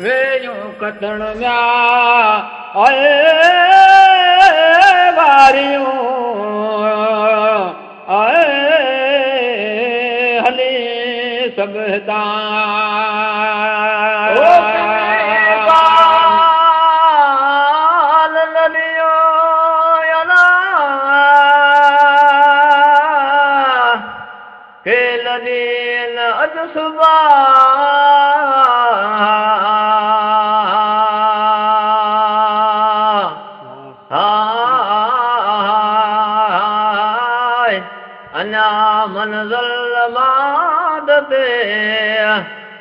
वेयूं कटण विया वारियूं हली सभु हितां अञा मंज़िल माद ते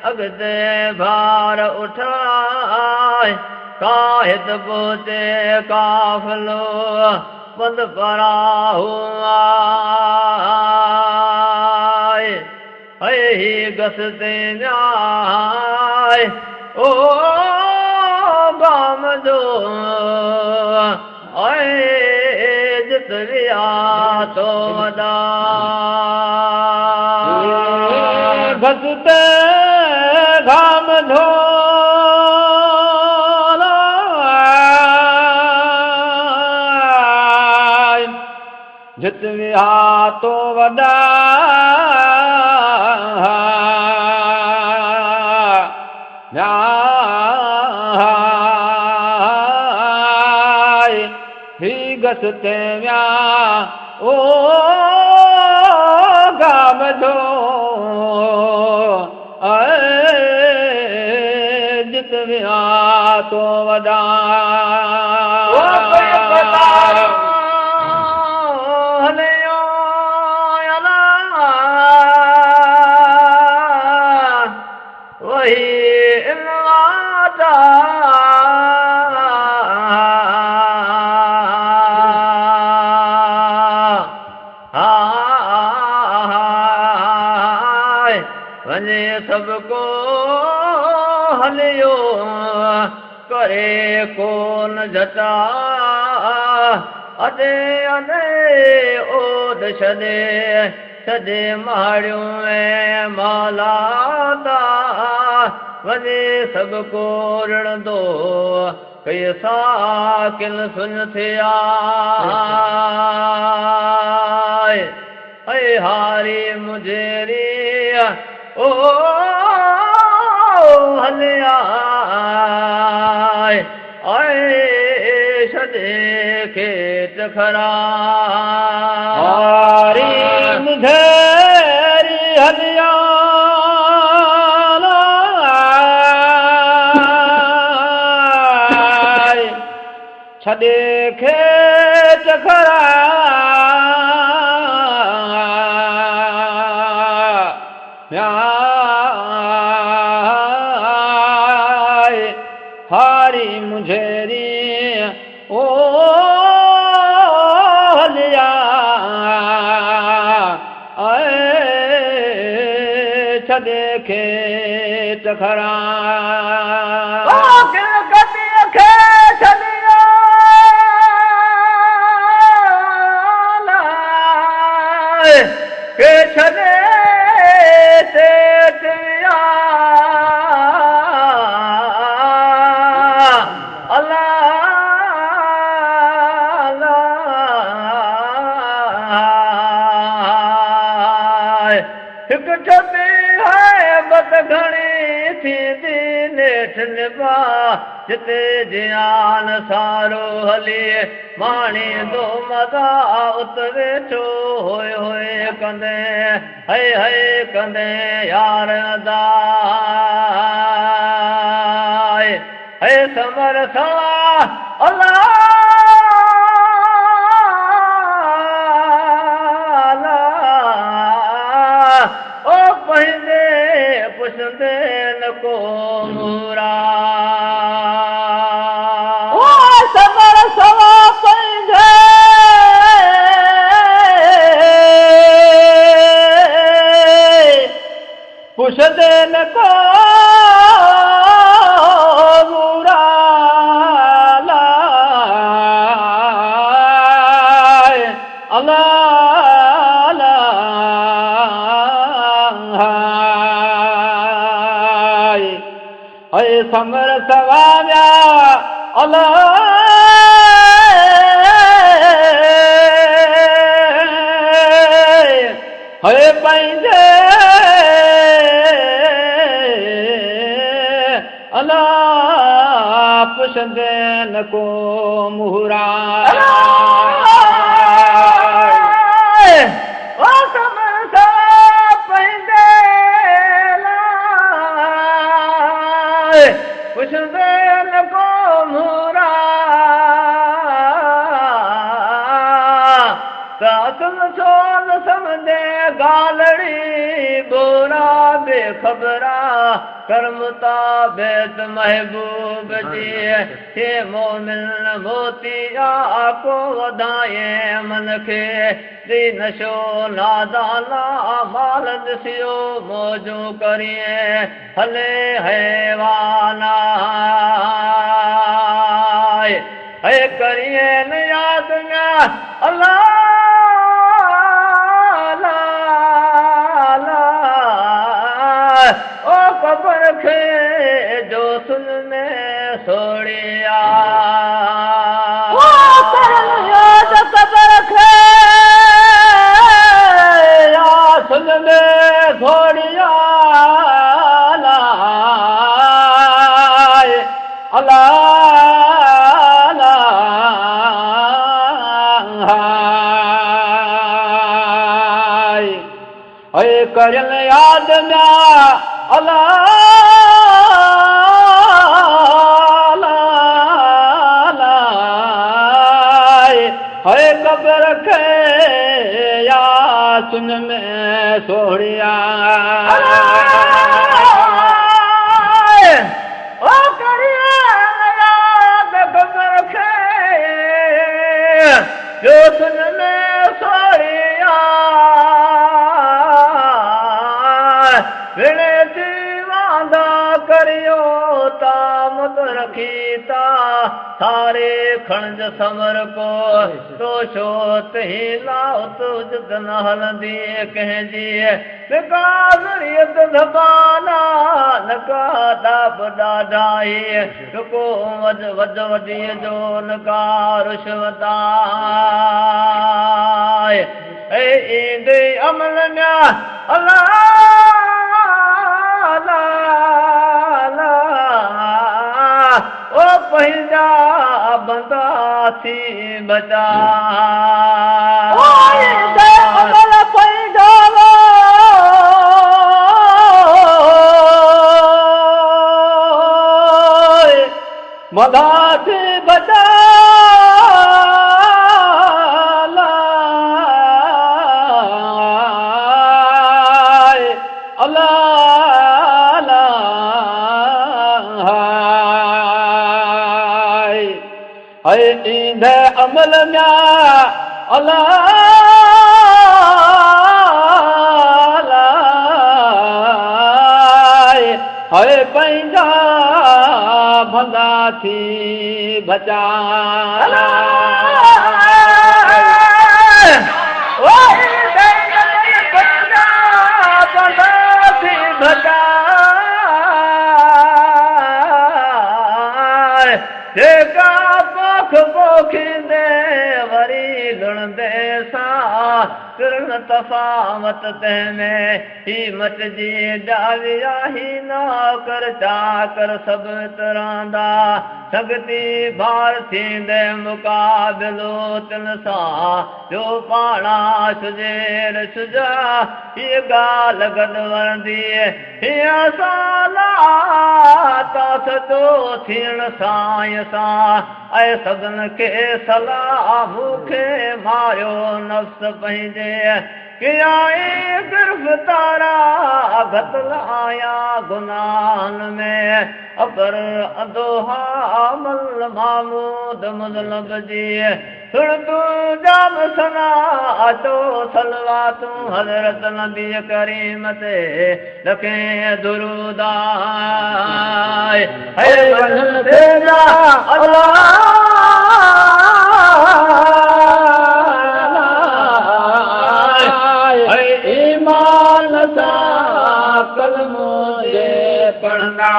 अॻिते भार उठाए काहित पहुचे काफ़िलो बंद परा हुआ ही गसते न्याय ओ गाम जो जित विया तो वॾा घसते घाम धो जित विया तो वॾा गसते विया ओ गाम धो जित विया तो वॾा वञे सबको हलियो करे कोन जटा अॾे अॾे ओद छॾे छॾे माड़ियूं ऐं मालाता वञे सबको रणदो कई साकिल सुन थिया हारी मुझेरी ओ हलिया छॾे खेत खरा हारी मुझेरी हलिया छॾे खेत खरा हारी मुझेरी ओ हलिया छॾे खेत खरा छॾे हिकु छपी है बत घणी थींदी नेठ निभा जिते जियान सारो हली माणी दो मदा उत वेठो होए होए कंदे है कंदे यार अदा है समर सवा अल्लाह पुछंदे न को मुरा ओ सबर सवा पंहिंजे पुछंदे न को मुरा अल्लाह ऐं समर सवामिया अलाह है पंहिंजे अलाह पुछंदे न को मुहरा पुछंदे न को मुहरा तुम छो न समझे गालड़ी बोरा बेखबरा करमता बेत महबूब जी हे मोमिन मोतिया को वधाए मन खे दी नशो नादाना माल ॾिसियो मौजूं करिए हले हैवाना है करिए न याद न अल्लाह कबर खे जो सुन में सोड़िया कबर खे या सुन में सोड़िया अल्लाह करल याद ना अल्लाह है कबर खे या सुन में सोड़िया ओ करिए याद कबर खे जो सुन में सोड़िया विणे दीवाना करियो ता मत रखीता थारे खणज समर को तो छो तही लाओ तुझ न हलंदी कंहिंजी बिकाज़रियत धबाना नका दाब ॾाढाई रुको वज वॾी जो नका रुशवताए ऐ ईंदे अमल न अल्लाह ओ पंहिंजा बंदा थी बचा अमल पंहिंजा बंदा थी बचा ईंदे अमल में अल्लाह है पंहिंजा भंदा थी बचा जेका पोखींदे वरी लुणंदे सां किरण तफ़ावत तंहिंमें ही मटिजी डाविया ही नौकर चाकर सभु तरंदा सगती भार थींदे मुक़ाबिलो तिन सां जो पाणा सुजेर सुजा हीअ ॻाल्हि गॾु वणंदी हीअ साला सजो थियण सां सां ऐं सदन खे सलाह मूंखे मारियो नफ़्स पंहिंजे कियां गिरफ़्तारा घतल आया गुनाहन में अबर अदोहा मल महमूद मुज़लब जी सुन तूं जाम सना अचो सलवा तूं हज़रत नबी करीम ते लखें दुरूदा है वञन तेरा अल्लाह ईमान सां कलमो जे पढ़ंदा